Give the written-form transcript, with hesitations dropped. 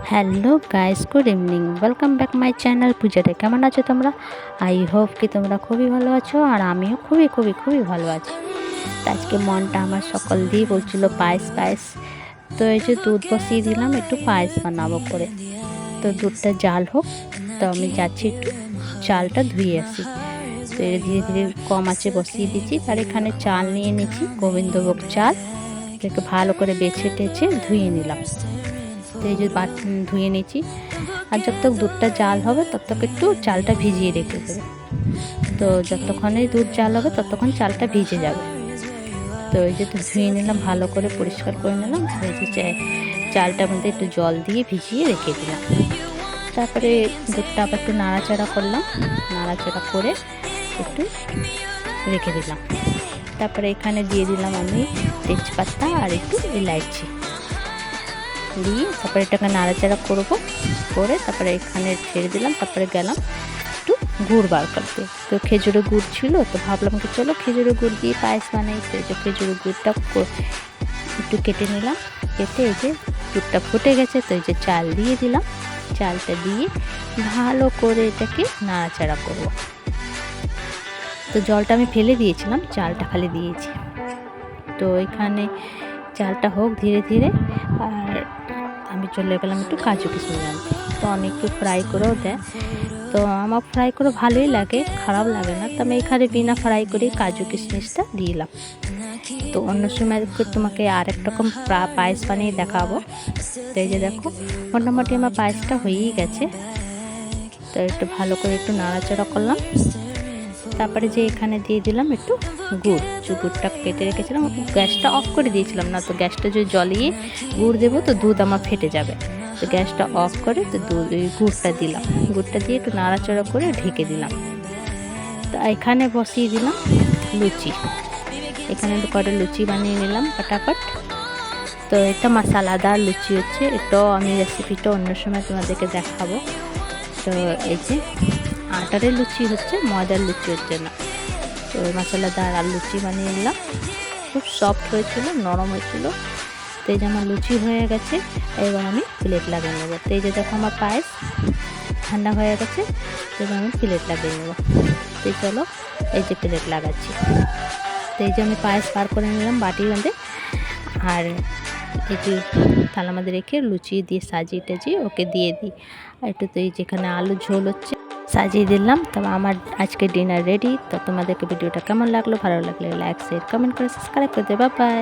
Hello guys, good evening, welcome back my channel পূজাতে। কেমন আছো তোমরা? আই হোপ কি তোমরা খুবই ভালো আছো, আর আমিও খুবই খুবই খুবই ভালো আছি। তো আজকে মনটা আমার সকল দিয়ে বলছিল পায়েস পায়েস। তো এই যে দুধ বসিয়ে দিলাম, একটু পায়েস বানাবো করে। তো দুধটা জাল হোক, তো আমি যাচ্ছি একটু চালটা ধুয়ে আসি। তো ধীরে ধীরে কম আঁচে বসিয়ে দিচ্ছি। আর এখানে চাল নিয়ে নিচ্ছি, গোবিন্দভোগ চাল। এটাকে ভালো করে বেছে টেছে ধুয়ে নিলাম। তো এই যে ধুয়ে নিচ্ছি। আর যতক্ষণ দুধটা জাল হবে ততক্ষণ একটু চালটা ভিজিয়ে রেখে দেবে। তো যতক্ষণই দুধ জাল হবে ততক্ষণ চালটা ভিজে যাবে। তো এই যে ধুয়ে নিলাম, ভালো করে পরিষ্কার করে নিলাম। এই যে চালটার মধ্যে একটু জল দিয়ে ভিজিয়ে রেখে দিলাম। তারপরে দুধটা আবার একটু নাড়াচাড়া করলাম, নাড়াচাড়া করে একটু রেখে দিলাম। তারপরে এখানে দিয়ে দিলাম আমি তেজপাতা আর একটু এলাইচি দিয়ে, তারপরে এটাকে নাড়াচাড়া করবো করে তারপরে এখানে ছেড়ে দিলাম। তারপরে গেলাম একটু গুড় বার করতে। তো খেজুরের গুড় ছিল, তো ভাবলাম কি চলো খেজুরের গুড় দিয়ে পায়েস বানাই। তো এই যে খেজুরের গুড়টা একটু কেটে নিলাম, কেটে এই যে দুধটা ফুটে গেছে। তো এই যে চাল দিয়ে দিলাম, চালটা দিয়ে ভালো করে এটাকে নাড়াচাড়া করবো। তো জলটা আমি ফেলে দিয়েছিলাম, চালটা খালি দিয়েছি। তো এখানে চালটা হোক ধীরে ধীরে। আর আমি চলে গেলাম একটু কাজু কিশমিশ আনতে। তো অনেকে ফ্রাই করেও দেয়, তো আমার ফ্রাই করে ভালোই লাগে, খারাপ লাগে না। তো আমি এখানে বিনা ফ্রাই করে কাজু কিশমিশটা দিলাম। তো অন্য সময় তোমাকে আরেক রকম পায়েস বানিয়ে দেখাবো। তো এই যে দেখো মোটামুটি আমার পায়েসটা হয়েই গেছে। তো একটু ভালো করে একটু নাড়াচাড়া করলাম। তারপরে যে এখানে দিয়ে দিলাম একটু গুড়। গুড়টা কেটে রেখেছিলাম, গ্যাসটা অফ করে দিয়েছিলাম, না তো গ্যাসটা যদি জ্বলিয়ে গুড় দেবো তো দুধ আমার ফেটে যাবে। তো গ্যাসটা অফ করে তো গুড়টা দিলাম, গুড়টা দিয়ে একটু নাড়াচাড়া করে ঢেকে দিলাম। তো এখানে বসিয়ে দিলাম লুচি। এখানে কটা লুচি বানিয়ে নিলাম ফটাফট। তো এটা মশলাদার লুচি হচ্ছে, এটাও আমি রেসিপিটা অন্য সময় তোমাদেরকে দেখাবো। তো এই যে আটারের লুচি হচ্ছে, ময়দার লুচি হচ্ছে না। তো মশলাদার আর লুচি বানিয়ে নিলাম, খুব সফট হয়েছিল, নরম হয়েছিল। তো এই যে আমার লুচি হয়ে গেছে, এবার আমি প্লেট লাগিয়ে নেবো। তো এই যে দেখো আমার পায়েস ঠান্ডা হয়ে গেছে, তো এবার আমি প্লেট লাগিয়ে নেবো। তো চলো এই যে প্লেট লাগাচ্ছি। তো এই যে আমি পায়েস পার করে নিলাম বাটির মধ্যে। আর এই যে থালার মধ্যে রেখে লুচি দিয়ে সাজিয়ে টাজিয়ে ওকে দিয়ে দিই। আর একটু তো এই যেখানে আলু ঝোল হচ্ছে সাজিয়ে দিলাম। তবে আমার আজকে ডিনার রেডি। তো তোমাদেরকে ভিডিওটা কেমন লাগলো, ভালো লাগলে লাইক শেয়ার কমেন্ট করে সাবস্ক্রাইব করে দেবে। Bye bye.